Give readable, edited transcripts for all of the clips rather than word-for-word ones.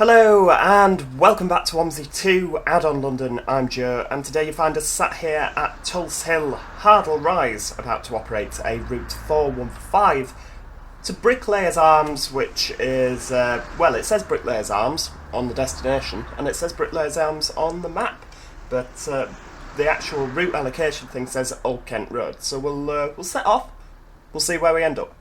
Hello and welcome back to OMSI 2, Addon London, I'm Joe, and today you find us sat here at Tulse Hill, Hardle Rise, about to operate a route 415 to Bricklayers Arms, which is, well, it says Bricklayers Arms on the destination, and it says Bricklayers Arms on the map, but the actual route allocation thing says Old Kent Road, so we'll set off, we'll see where we end up.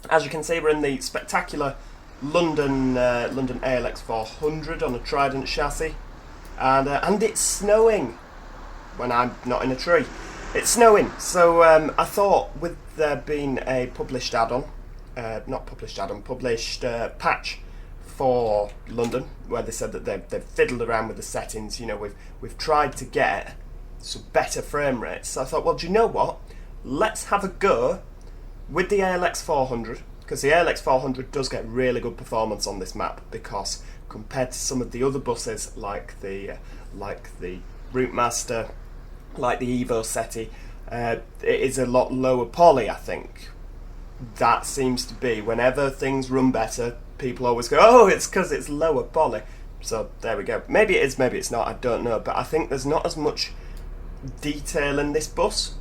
As you can see, we're in the spectacular London ALX400 on a Trident chassis, and it's snowing when I'm not in a tree. It's snowing, so I thought with there being a published add-on, published patch for London, where they said that they've fiddled around with the settings. You know, we've tried to get some better frame rates. So I thought, well, do you know what? Let's have a go with the ALX400. Because the ALX400 does get really good performance on this map, because compared to some of the other buses like the Route Master, like the Evo Seti, it is a lot lower poly. I think that seems to be, whenever things run better, people always go, oh, it's because it's lower poly. So there we go. Maybe it is, maybe it's not, I don't know, but I think there's not as much detail in this bus.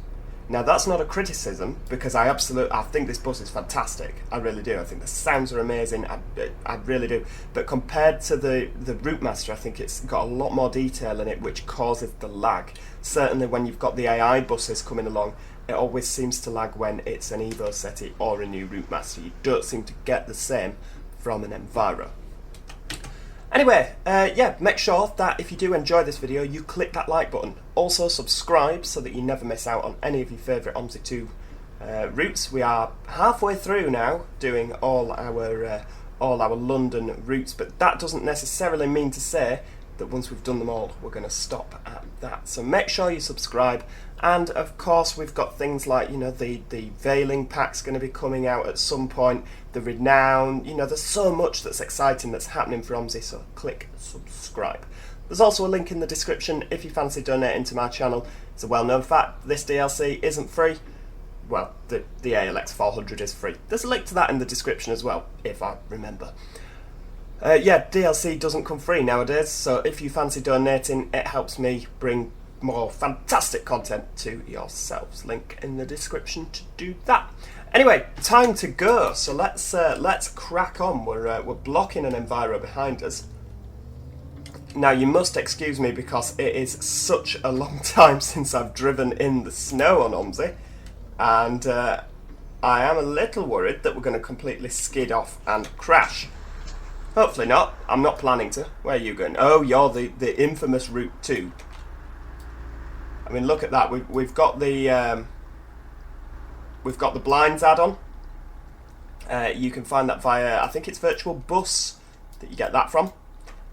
Now that's not a criticism, because I think this bus is fantastic. I really do. I think the sounds are amazing. I really do. But compared to the Route Master, I think it's got a lot more detail in it, which causes the lag. Certainly when you've got the AI buses coming along, it always seems to lag when it's an Evo Seti or a new Route Master. You don't seem to get the same from an Enviro. Anyway, yeah, make sure that if you do enjoy this video, you click that like button. Also subscribe so that you never miss out on any of your favourite OMSI 2 routes. We are halfway through now doing all our London routes, but that doesn't necessarily mean to say that once we've done them all, we're going to stop at that. So make sure you subscribe. And of course, we've got things like, you know, the veiling pack's going to be coming out at some point, the Renown, you know, there's so much that's exciting that's happening for OMSI, so click subscribe. There's also a link in the description if you fancy donating to my channel. It's a well-known fact, this DLC isn't free. Well, the ALX400 is free. There's a link to that in the description as well, if I remember. Yeah, DLC doesn't come free nowadays, so if you fancy donating, it helps me bring more fantastic content to yourselves. Link in the description to do that. Anyway, time to go. So let's crack on. We're blocking an Enviro behind us. Now you must excuse me because it is such a long time since I've driven in the snow on OMSI, and I am a little worried that we're going to completely skid off and crash. Hopefully not. I'm not planning to. Where are you going? Oh, you're the infamous Route 2. I mean, look at that. We've got the blinds add-on. You can find that via, I think it's Virtual Bus that you get that from.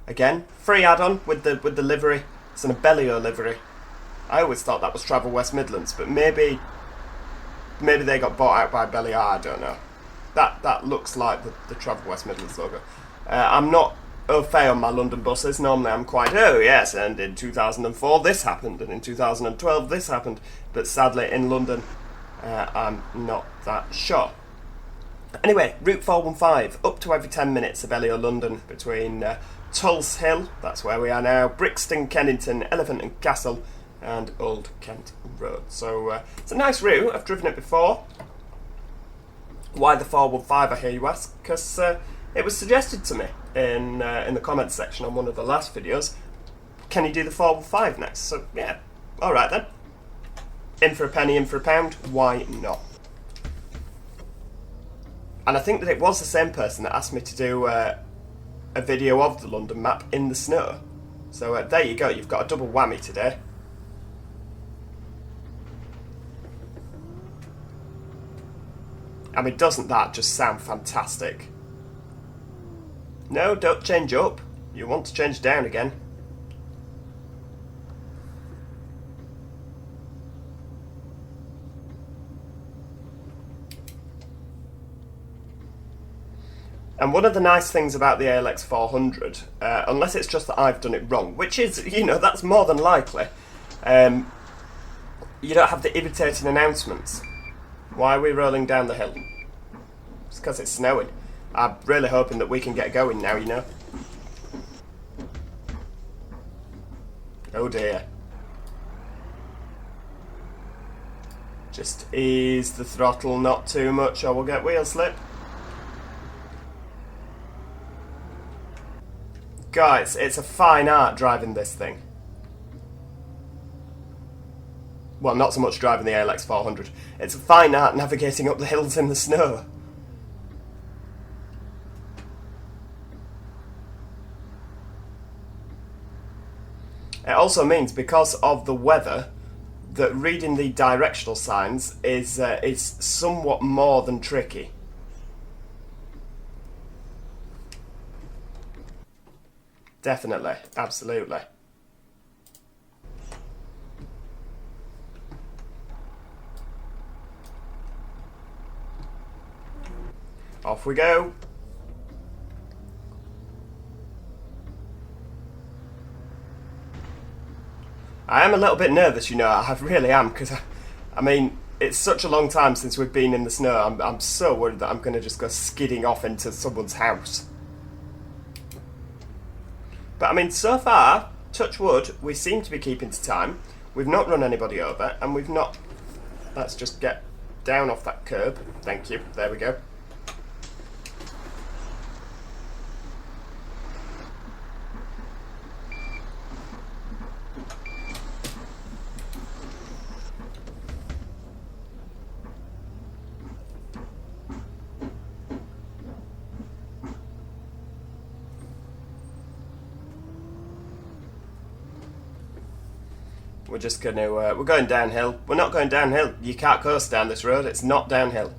Again, free add-on with the livery. It's an Abellio livery. I always thought that was Travel West Midlands, but maybe they got bought out by Belliar. I don't know. That looks like the Travel West Midlands logo. I'm not au fait on my London buses. Normally I'm quite, oh yes, and in 2004 this happened, and in 2012 this happened. But sadly in London, I'm not that sure. Anyway, Route 415, up to every 10 minutes, Addon London, between Tulse Hill, that's where we are now, Brixton, Kennington, Elephant and Castle, and Old Kent Road. So it's a nice route. I've driven it before. Why the 415, I hear you ask? Because it was suggested to me in the comments section on one of the last videos. Can you do the 415 next? So yeah, all right then. In for a penny, in for a pound. Why not? And I think that it was the same person that asked me to do a video of the London map in the snow. So there you go. You've got a double whammy today. I mean, doesn't that just sound fantastic? No, don't change up. You want to change down again. And one of the nice things about the ALX400, unless it's just that I've done it wrong, which is, you know, that's more than likely, you don't have the irritating announcements. Why are we rolling down the hill? It's because it's snowing. I'm really hoping that we can get going now, you know. Oh dear. Just ease the throttle, not too much, or we'll get wheel slip. Guys, it's a fine art driving this thing. Well, not so much driving the ALX400. It's a fine art navigating up the hills in the snow. It also means, because of the weather, that reading the directional signs is somewhat more than tricky. Definitely, absolutely. Off we go. I am a little bit nervous, you know, I really am, because, I mean, it's such a long time since we've been in the snow. I'm so worried that I'm going to just go skidding off into someone's house. But, I mean, so far, touch wood, we seem to be keeping to time. We've not run anybody over, and we've not... Let's just get down off that curb. Thank you. There we go. We're just going to, we're going downhill. We're not going downhill. You can't coast down this road. It's not downhill.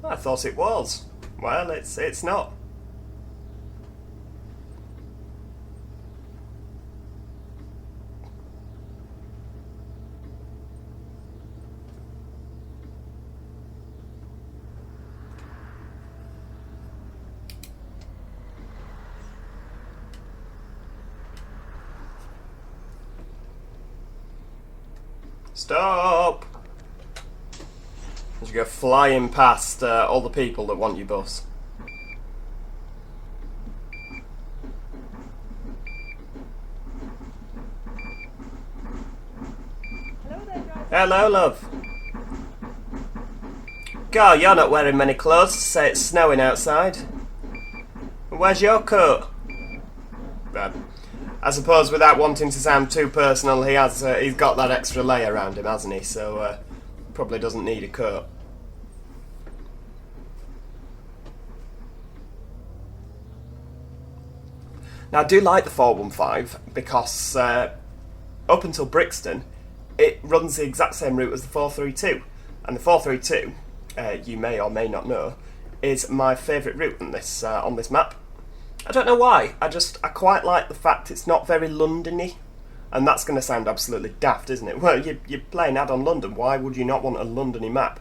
I thought it was. Well, it's not. Stop! As you go flying past all the people that want your bus. Hello there, driver. Hello, love. God, you're not wearing many clothes to say it's snowing outside. Where's your coat? I suppose without wanting to sound too personal, he's got that extra layer around him, hasn't he? So probably doesn't need a coat. Now I do like the 415 because up until Brixton, it runs the exact same route as the 432, and the 432, you may or may not know, is my favourite route on this map. I don't know why, I quite like the fact it's not very London-y, and that's going to sound absolutely daft, isn't it? Well, you're playing Addon London, why would you not want a London-y map?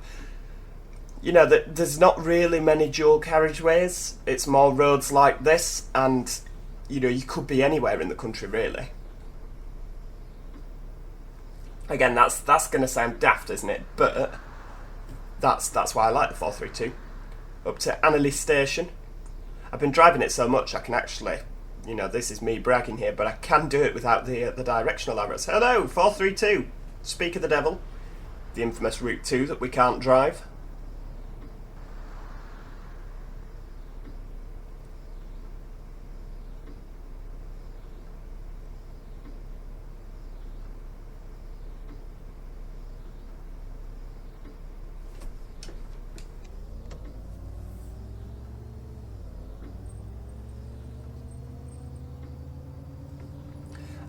You know, there's not really many dual carriageways, it's more roads like this, and, you know, you could be anywhere in the country, really. Again, that's going to sound daft, isn't it? But that's why I like the 432. Up to Annalise Station. I've been driving it so much I can actually, you know, this is me bragging here, but I can do it without the directional arrows. Hello, 432. Speak of the devil. The infamous Route 2 that we can't drive.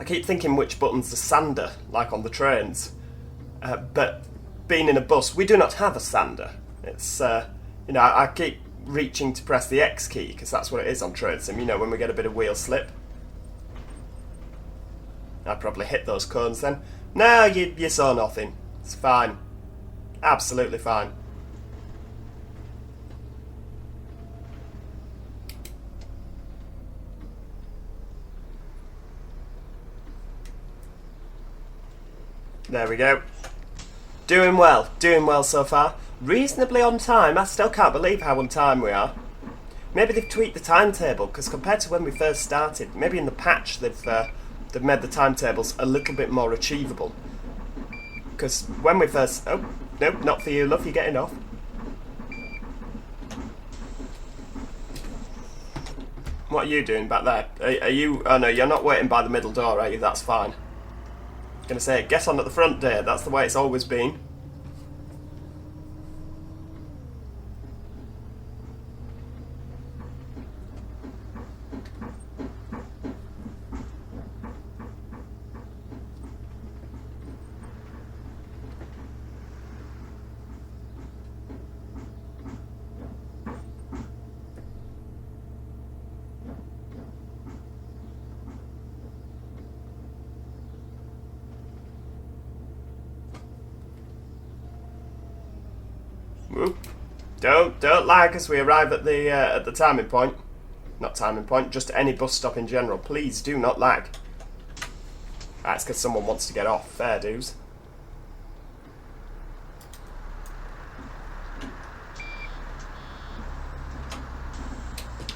I keep thinking which button's the sander, like on the trains. But being in a bus, we do not have a sander. It's, you know, I keep reaching to press the X key, because that's what it is on train sim, you know, when we get a bit of wheel slip. I probably hit those cones then. No, you saw nothing. It's fine. Absolutely fine. There we go. Doing well so far. Reasonably on time. I still can't believe how on time we are. Maybe they've tweaked the timetable, because compared to when we first started, maybe in the patch they've they've made the timetables a little bit more achievable. Because when we first... Oh, nope, not for you, love, you're getting off. What are you doing back there? Are you... Oh no, you're not waiting by the middle door, are you? That's fine. I'm going to say, get on at the front, dear. That's the way it's always been. Whoop. Don't lag as we arrive at the timing point. Not timing point, just any bus stop in general. Please do not lag. That's because someone wants to get off. Fair dues.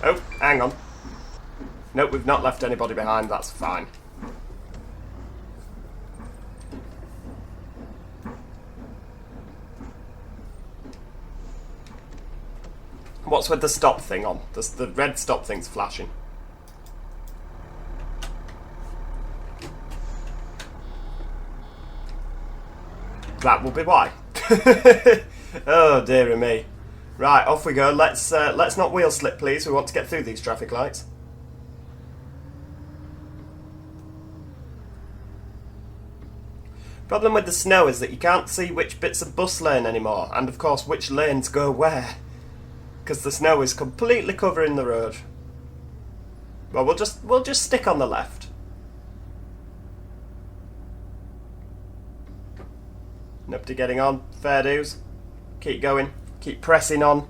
Oh, hang on. Nope, we've not left anybody behind. That's fine. What's with the stop thing on? The red stop thing's flashing. That will be why. Oh dearie me. Right, off we go. Let's not wheel slip, please. We want to get through these traffic lights. Problem with the snow is that you can't see which bits of bus lane anymore, and of course which lanes go where. Because the snow is completely covering the road. Well, we'll just stick on the left. Numpty getting on. Fair dues. Keep going. Keep pressing on.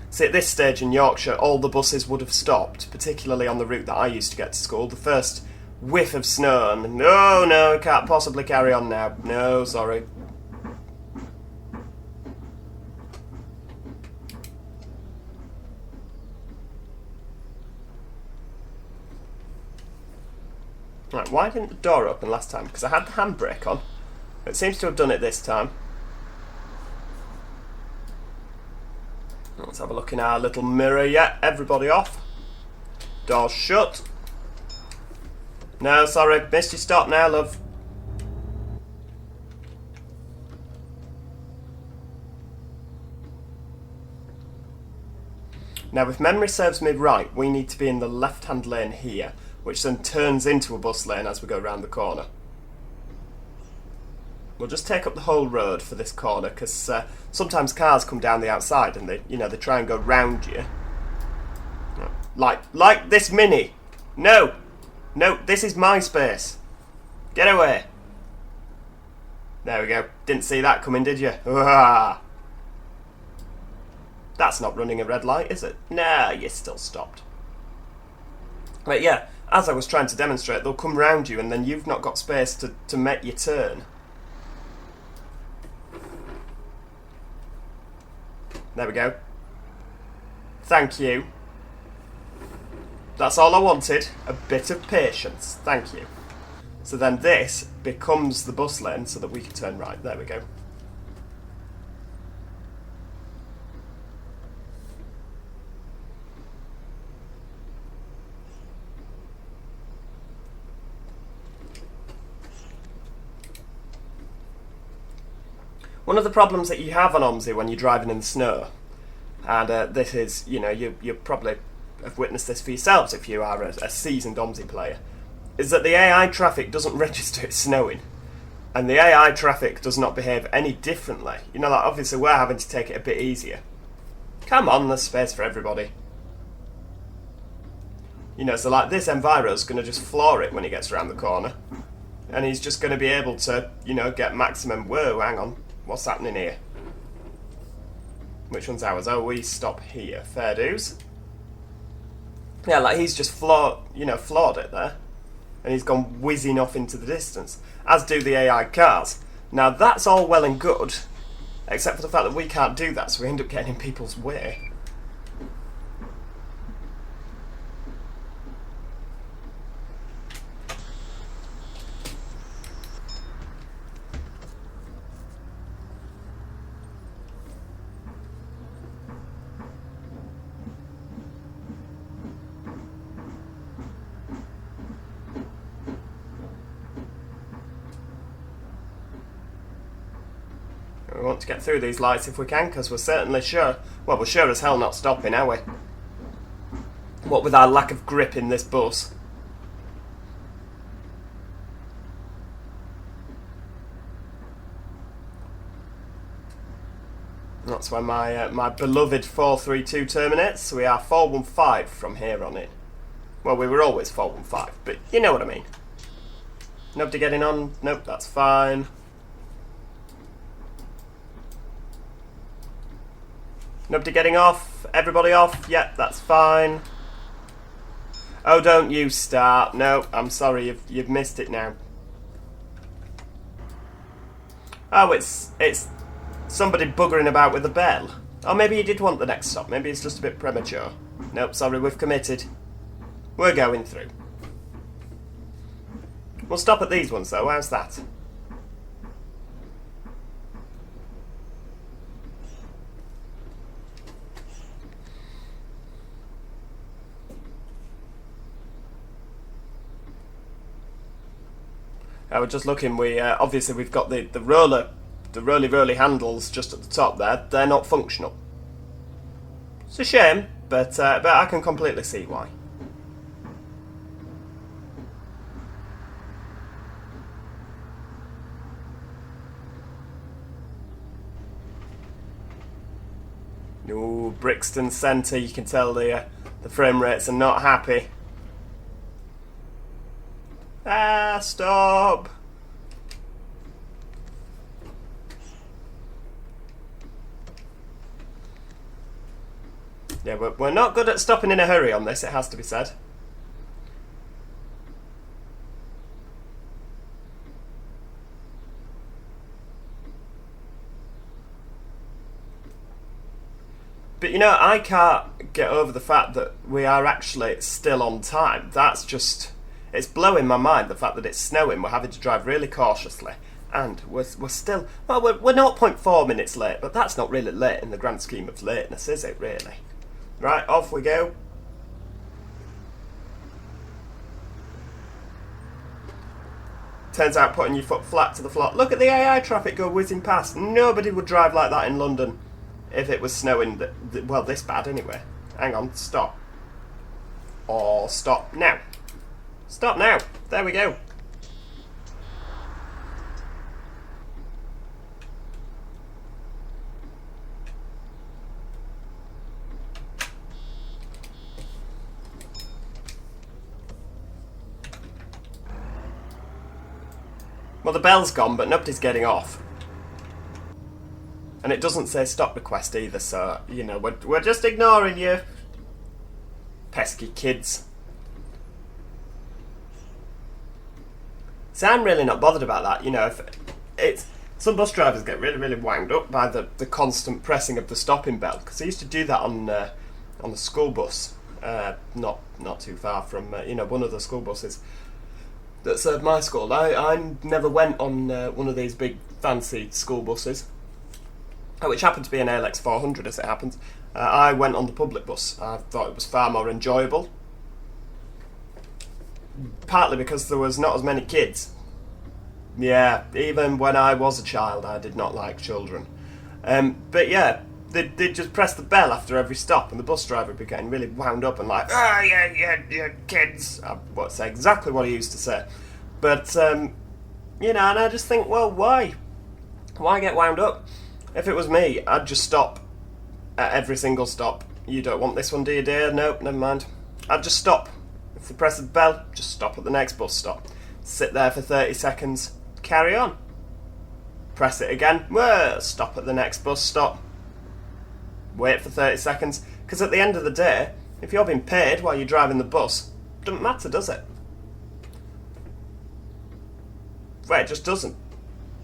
See, at this stage in Yorkshire, all the buses would have stopped, particularly on the route that I used to get to school. The first whiff of snow, and no, can't possibly carry on now. No, sorry. Right, why didn't the door open last time? Because I had the handbrake on. It seems to have done it this time. Let's have a look in our little mirror. Yeah, everybody off. Doors shut. No, sorry, missed your stop now, love. Now, if memory serves me right, we need to be in the left-hand lane here, which then turns into a bus lane as we go round the corner. We'll just take up the whole road for this corner, because sometimes cars come down the outside and they try and go round you. Like this Mini. No, this is my space. Get away. There we go. Didn't see that coming, did you? That's not running a red light, is it? Nah, you still stopped. But yeah, as I was trying to demonstrate, they'll come round you and then you've not got space to make your turn. There we go. Thank you. That's all I wanted. A bit of patience. Thank you. So then this becomes the bus lane so that we can turn right. There we go. One of the problems that you have on OMSI when you're driving in the snow, and this is, you probably have witnessed this for yourselves if you are a seasoned OMSI player, is that the AI traffic doesn't register it's snowing. And the AI traffic does not behave any differently. Like obviously we're having to take it a bit easier. Come on, there's space for everybody. So like this Enviro's going to just floor it when he gets around the corner. And he's just going to be able to, get maximum... Whoa, hang on. What's happening here? Which one's ours? Oh, we stop here. Fair dues. Yeah, like he's just floored it there. And he's gone whizzing off into the distance. As do the AI cars. Now that's all well and good, except for the fact that we can't do that, so we end up getting in people's way. We want to get through these lights if we can, because we're certainly sure... Well, we're sure as hell not stopping, are we? What with our lack of grip in this bus. That's where my beloved 432 terminates. We are 415 from here on in. Well, we were always 415, but you know what I mean. Nobody getting on? Nope, that's fine. Nobody getting off? Everybody off? Yep, that's fine. Oh, don't you start. No, I'm sorry, you've missed it now. Oh, it's somebody buggering about with the bell. Or maybe you did want the next stop. Maybe it's just a bit premature. Nope, sorry, we've committed. We're going through. We'll stop at these ones though, how's that? I was just looking, obviously we've got the roly handles just at the top there. They're not functional. It's a shame, but I can completely see why. Ooh, Brixton Centre, you can tell the frame rates are not happy. Ah, stop! Yeah, we're not good at stopping in a hurry on this, it has to be said. But you know, I can't get over the fact that we are actually still on time. That's just... It's blowing my mind, the fact that it's snowing. We're having to drive really cautiously. And we're still... Well, we're 0.4 minutes late, but that's not really late in the grand scheme of lateness, is it, really? Right, off we go. Turns out putting your foot flat to the floor. Look at the AI traffic go whizzing past. Nobody would drive like that in London if it was snowing, well, this bad anyway. Hang on, stop. Or stop now. Stop now. There we go. Well, the bell's gone, but nobody's getting off. And it doesn't say stop request either, so, you know, we're just ignoring you. Pesky kids. See, I'm really not bothered about that, you know, if it's... Some bus drivers get really, really wound up by the constant pressing of the stopping bell, because I used to do that on the school bus, not too far from, you know, one of the school buses that served my school. I never went on one of these big fancy school buses, which happened to be an ALX400 as it happens. I went on the public bus. I thought it was far more enjoyable. Partly because there was not as many kids. Yeah, even when I was a child, I did not like children. But yeah, they'd just press the bell after every stop, and the bus driver would be getting really wound up and like, yeah, kids. I won't say exactly what he used to say. But, you know, and I just think, well, why? Why get wound up? If it was me, I'd just stop at every single stop. You don't want this one, do you, dear? Nope, never mind. I'd just stop. If they press the bell, just stop at the next bus stop. Sit there for 30 seconds, carry on. Press it again, well, stop at the next bus stop. Wait for 30 seconds, because at the end of the day, if you're being paid while you're driving the bus, it doesn't matter, does it? Well, it just doesn't.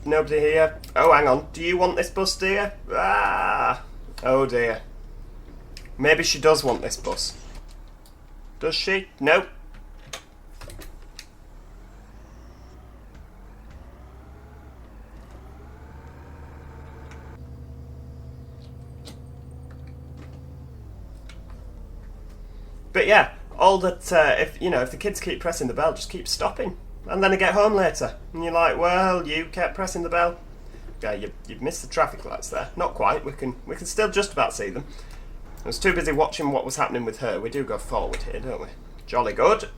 Nobody here. Oh, hang on. Do you want this bus, dear? Ah! Oh, dear. Maybe she does want this bus. Does she? No. But yeah, all that, if the kids keep pressing the bell, just keep stopping. And then they get home later. And you're like, well, you kept pressing the bell. Yeah, you've missed the traffic lights there. Not quite. We can still just about see them. I was too busy watching what was happening with her. We do go forward here, don't we? Jolly good.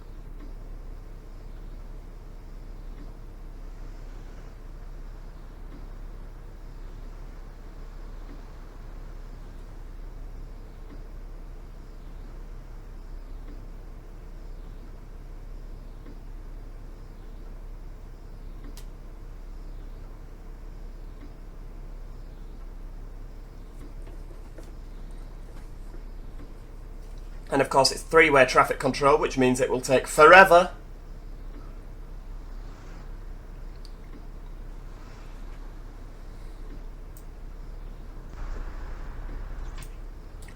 And of course it's three-way traffic control, which means it will take forever.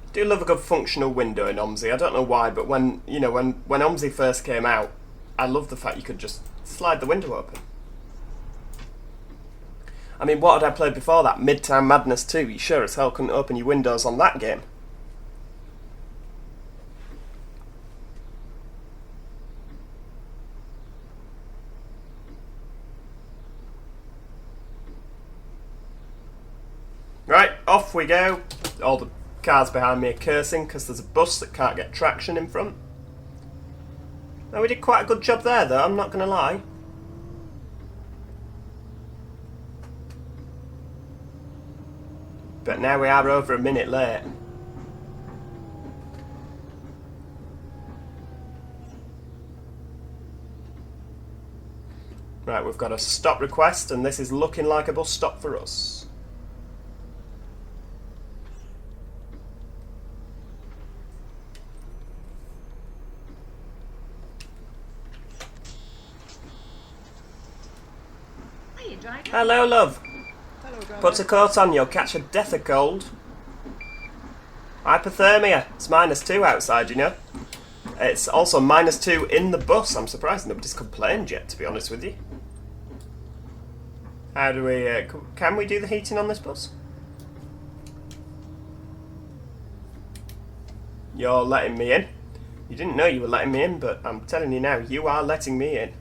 I do love a good functional window in OMSI. I don't know why, but when OMSI first came out, I loved the fact you could just slide the window open. I mean, what had I played before that? Midtown Madness 2. You sure as hell couldn't open your windows on that game. Right, off we go. All the cars behind me are cursing because there's a bus that can't get traction in front. Now, we did quite a good job there, though, I'm not going to lie. But now we are over a minute late. Right, we've got a stop request, and this is looking like a bus stop for us. Hello, love. Hello, put a coat on, you'll catch a death of cold. Hypothermia. It's -2 outside, you know. It's also -2 in the bus. I'm surprised nobody's complained yet, to be honest with you. How do we... can we do the heating on this bus? You're letting me in. You didn't know you were letting me in, but I'm telling you now, you are letting me in.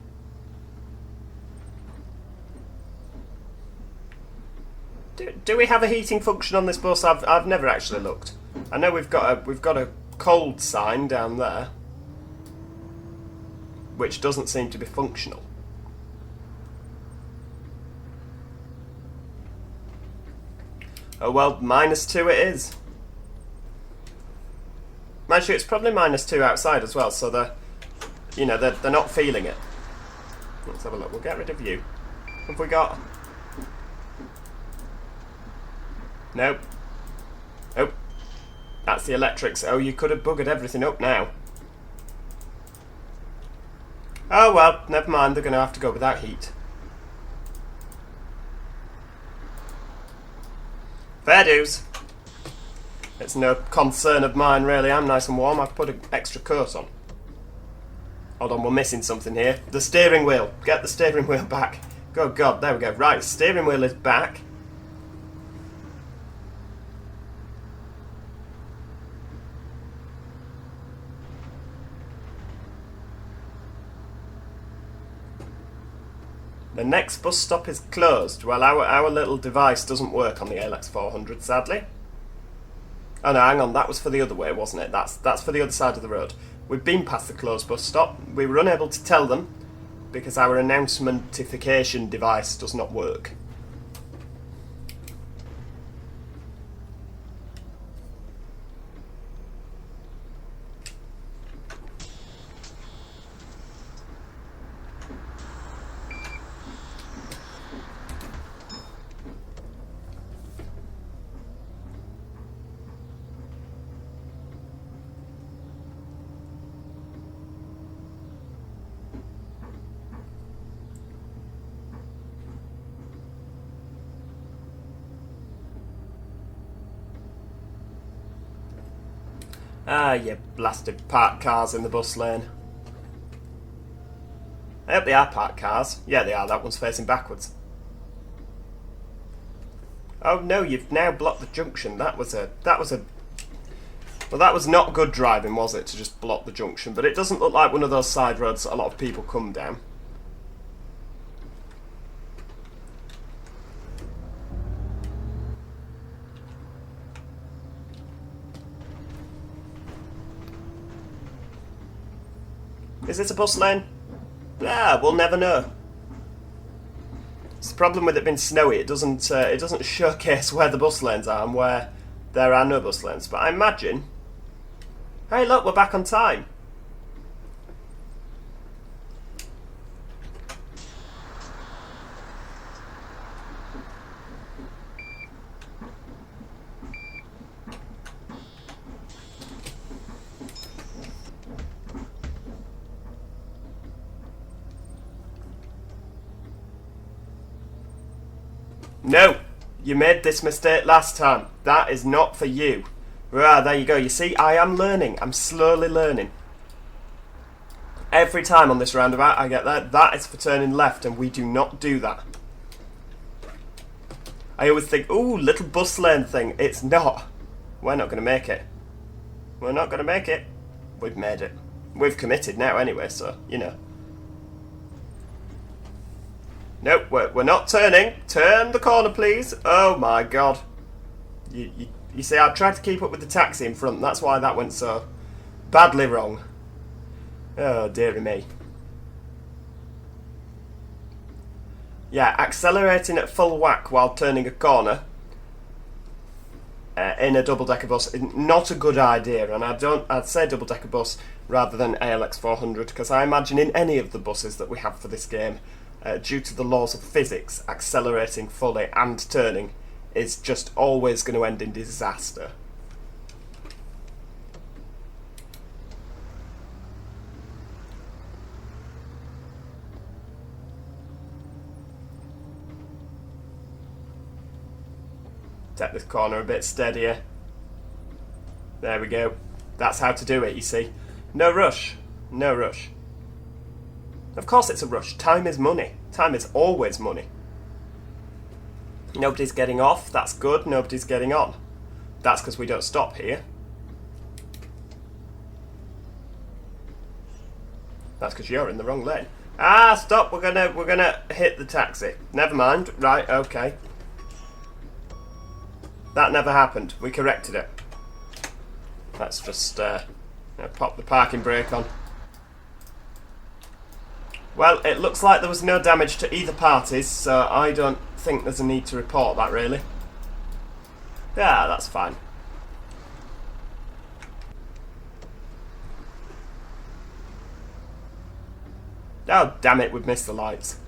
Do we have a heating function on this bus? I've never actually looked. I know we've got a cold sign down there, which doesn't seem to be functional. Oh well, -2 it is. Mind you, it's probably -2 outside as well, so they're not feeling it. Let's have a look. We'll get rid of you. Have we got? Nope. Oh, that's the electrics. Oh, you could have buggered everything up now. Oh well, never mind. They're going to have to go without heat. Fair dues. It's no concern of mine, really. I'm nice and warm. I've put an extra coat on. Hold on, we're missing something here. The steering wheel. Get the steering wheel back. Good God, there we go. Right, steering wheel is back. The next bus stop is closed. Well, our little device doesn't work on the ALX400, sadly. Oh no, hang on, that was for the other way, wasn't it? That's for the other side of the road. We've been past the closed bus stop. We were unable to tell them because our announcementification device does not work. Ah, you blasted parked cars in the bus lane. I hope they are parked cars. Yeah, they are. That one's facing backwards. Oh no, you've now blocked the junction. That was not good driving, was it, to just block the junction? But it doesn't look like one of those side roads that a lot of people come down. Is it a bus lane? Ah, we'll never know. It's the problem with it being snowy. It doesn't showcase where the bus lanes are and where there are no bus lanes. But I imagine... Hey, look, we're back on time. No, you made this mistake last time. That is not for you. Ah, there you go. You see, I am learning. I'm slowly learning. Every time on this roundabout I get that. That is for turning left, and we do not do that. I always think, ooh, little bus lane thing. It's not. We're not going to make it. We're not going to make it. We've made it. We've committed now anyway, so, you know. Nope, we're not turning. Turn the corner, please. Oh my god. You see, I tried to keep up with the taxi in front. That's why that went so badly wrong. Oh, dearie me. Yeah, accelerating at full whack while turning a corner in a double-decker bus is not a good idea. And I'd say double-decker bus rather than ALX400, because I imagine in any of the buses that we have for this game, due to the laws of physics, accelerating fully and turning is just always going to end in disaster. Take this corner a bit steadier. There we go. That's how to do it, you see. No rush. No rush. Of course it's a rush. Time is money. Time is always money. Nobody's getting off. That's good. Nobody's getting on. That's because we don't stop here. That's because you're in the wrong lane. Ah, stop. We're gonna hit the taxi. Never mind. Right, okay. That never happened. We corrected it. Let's just pop the parking brake on. Well, it looks like there was no damage to either parties, so I don't think there's a need to report that, really. Yeah, that's fine. Oh, damn it, we've missed the lights.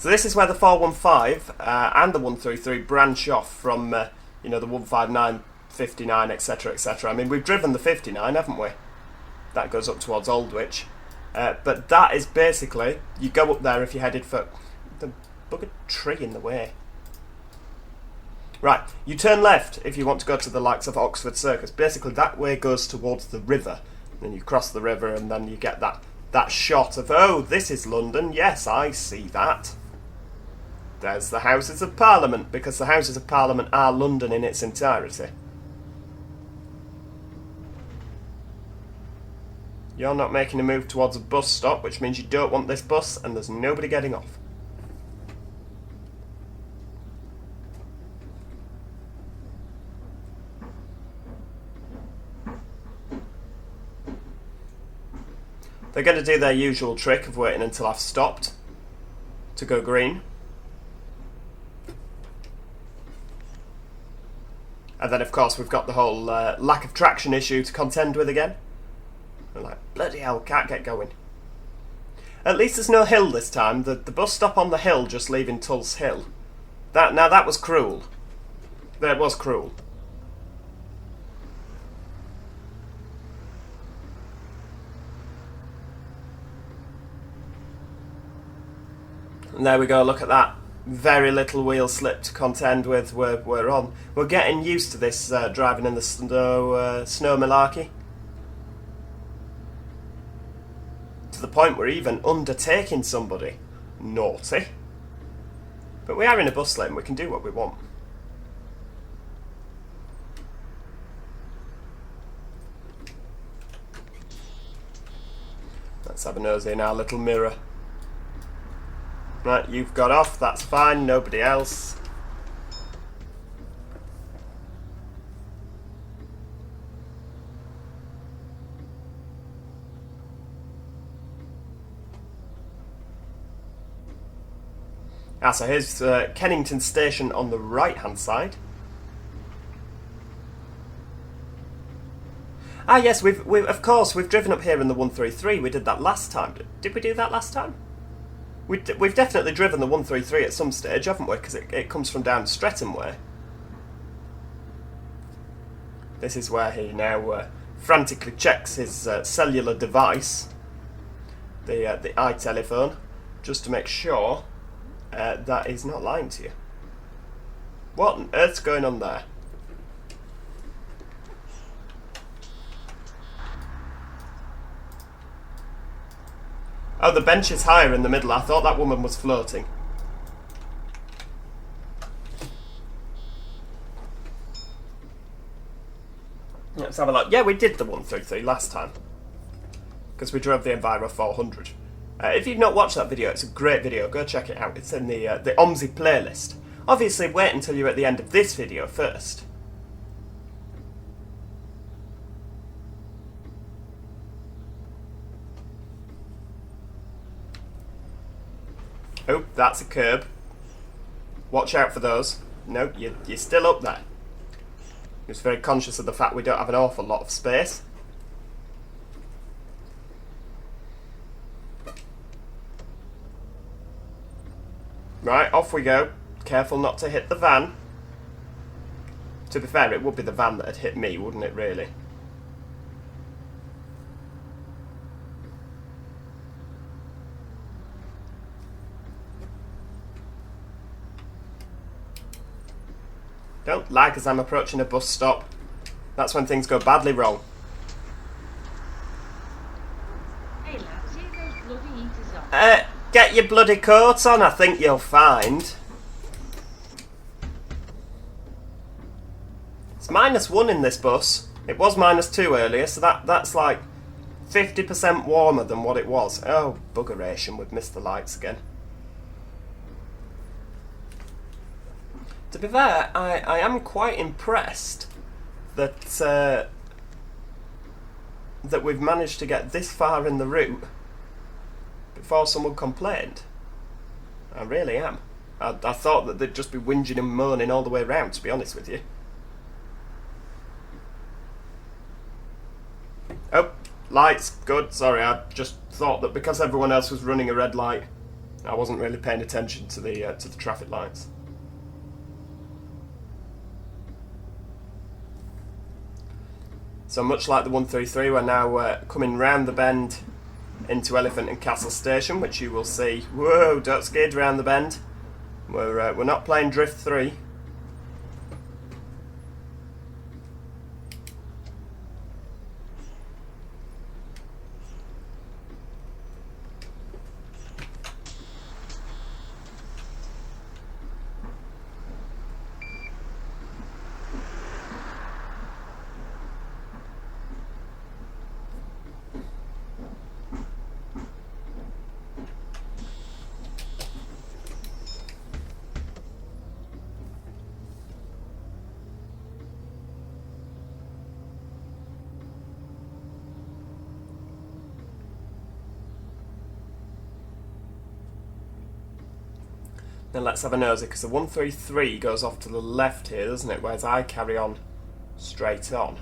So this is where the 415 and the 133 branch off from, you know, the 159, 59, etc, etc. I mean, we've driven the 59, haven't we? That goes up towards Aldwych. But that is basically, you go up there if you're headed for... The bugger tree in the way. Right, you turn left if you want to go to the likes of Oxford Circus. Basically, that way goes towards the river. Then you cross the river and then you get that shot of, oh, this is London. Yes, I see that. There's the Houses of Parliament, because the Houses of Parliament are London in its entirety. You're not making a move towards a bus stop, which means you don't want this bus, and there's nobody getting off. They're going to do their usual trick of waiting until I've stopped to go green. And then, of course, we've got the whole lack of traction issue to contend with again. We're like, bloody hell, can't get going. At least there's no hill this time. The bus stop on the hill just leaving Tulse Hill. Now that was cruel. That was cruel. And there we go, look at that. Very little wheel slip to contend with. We're on. We're getting used to this driving in the snow malarkey. To the point we're even undertaking somebody. Naughty. But we are in a bus lane, we can do what we want. Let's have a nosy in our little mirror. Right, you've got off, that's fine, nobody else. Ah, so here's Kennington station on the right-hand side. Ah, yes, we've of course we've driven up here in the 133. We did that last time. Did we do that last time? We've definitely driven the 133 at some stage, haven't we? Because it comes from down Streatham way. This is where he now frantically checks his cellular device, the iTelephone, just to make sure that he's not lying to you. What on earth's going on there? Oh, the bench is higher in the middle. I thought that woman was floating. Let's have a look. Yeah, we did the 133 last time, because we drove the Enviro 400. If you've not watched that video, it's a great video. Go check it out. It's in the OMSI playlist. Obviously, wait until you're at the end of this video first. Oh, that's a curb. Watch out for those. No, you're still up there. He was very conscious of the fact we don't have an awful lot of space. Right, off we go. Careful not to hit the van. To be fair, it would be the van that had hit me, wouldn't it, really? Don't lag as I'm approaching a bus stop. That's when things go badly wrong. Hey lads, take those bloody heaters off. Get your bloody coat on, I think you'll find. It's -1 in this bus. It was -2 earlier, so that's like 50% warmer than what it was. Oh, buggeration, we've missed the lights again. To be fair, I am quite impressed that that we've managed to get this far in the route before someone complained. I really am. I thought that they'd just be whinging and moaning all the way round, to be honest with you. Oh, lights, good. Sorry, I just thought that because everyone else was running a red light, I wasn't really paying attention to the traffic lights. So much like the 133, we're now coming round the bend into Elephant and Castle Station, which you will see. Whoa, don't skid round the bend. We're not playing Drift 3. Then let's have a nosy, because the 133 goes off to the left here, doesn't it? Whereas I carry on straight on.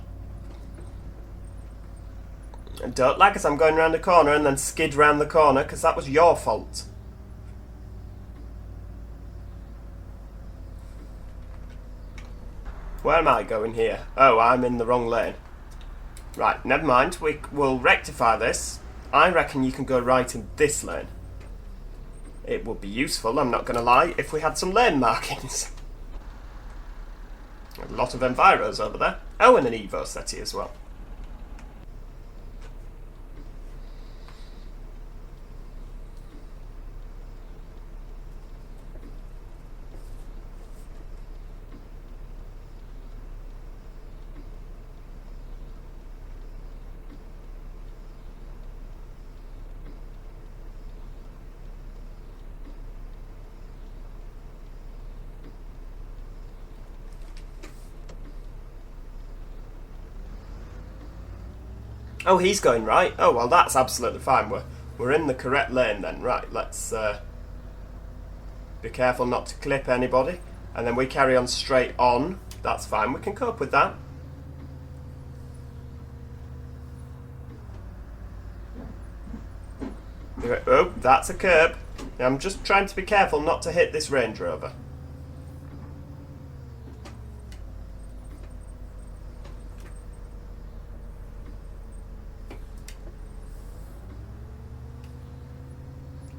And don't lag as I'm going round the corner and then skid round the corner, because that was your fault. Where am I going here? Oh, I'm in the wrong lane. Right, never mind. We'll rectify this. I reckon you can go right in this lane. It would be useful, I'm not going to lie, if we had some lane markings. A lot of Enviros over there. Oh, and an Evo SETI as well. Oh, he's going right. Oh, well, that's absolutely fine. We're in the correct lane then. Right, let's Be careful not to clip anybody. And then we carry on straight on. That's fine, we can cope with that. Oh, that's a curb. I'm just trying to be careful not to hit this Range Rover.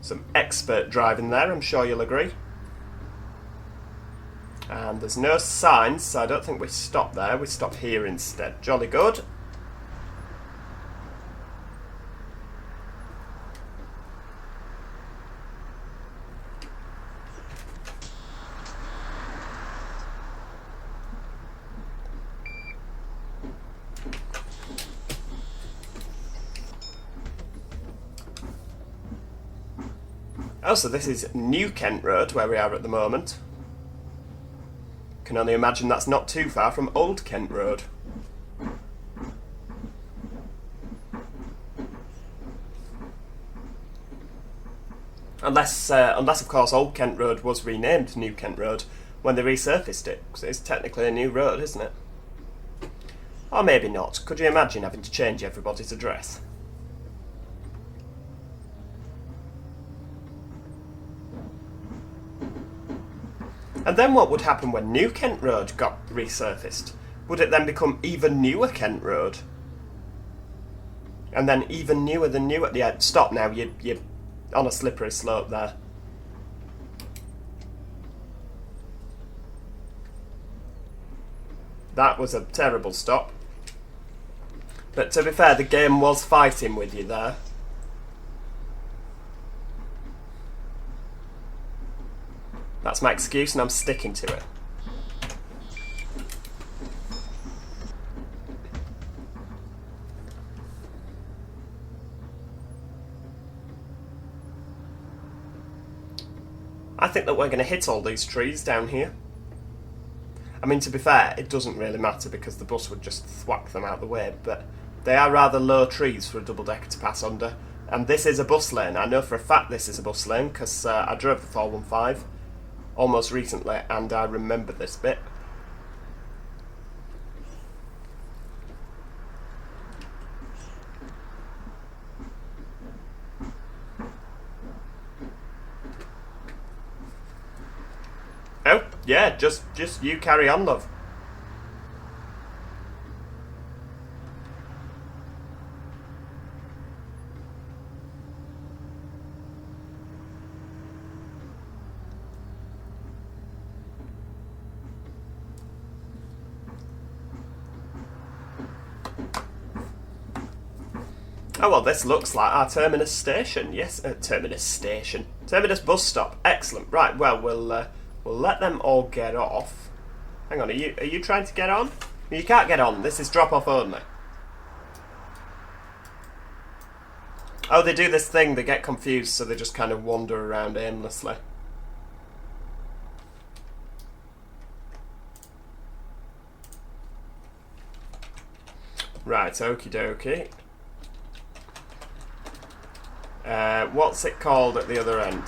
Some expert driving there, I'm sure you'll agree. And there's no signs, so I don't think we stop there. We stop here instead. Jolly good. Oh, so this is New Kent Road, where we are at the moment. Can only imagine that's not too far from Old Kent Road. Unless of course, Old Kent Road was renamed New Kent Road when they resurfaced it, because it's technically a new road, isn't it? Or maybe not. Could you imagine having to change everybody's address? And then what would happen when New Kent Road got resurfaced? Would it then become even newer Kent Road? And then even newer than new at the end? Stop now, you're on a slippery slope there. That was a terrible stop. But to be fair, the game was fighting with you there. That's my excuse and I'm sticking to it. I think that we're going to hit all these trees down here. I mean, to be fair, it doesn't really matter because the bus would just thwack them out the way, but they are rather low trees for a double-decker to pass under. And this is a bus lane. I know for a fact this is a bus lane because I drove the 415 almost recently and I remember this bit. Oh, yeah, just you carry on, love. Oh, well, this looks like our terminus station. Yes, terminus station. Terminus bus stop. Excellent. Right, well, we'll let them all get off. Hang on, are you trying to get on? You can't get on. This is drop-off only. Oh, they do this thing. They get confused, so they just kind of wander around aimlessly. Right, okie dokie. What's it called at the other end?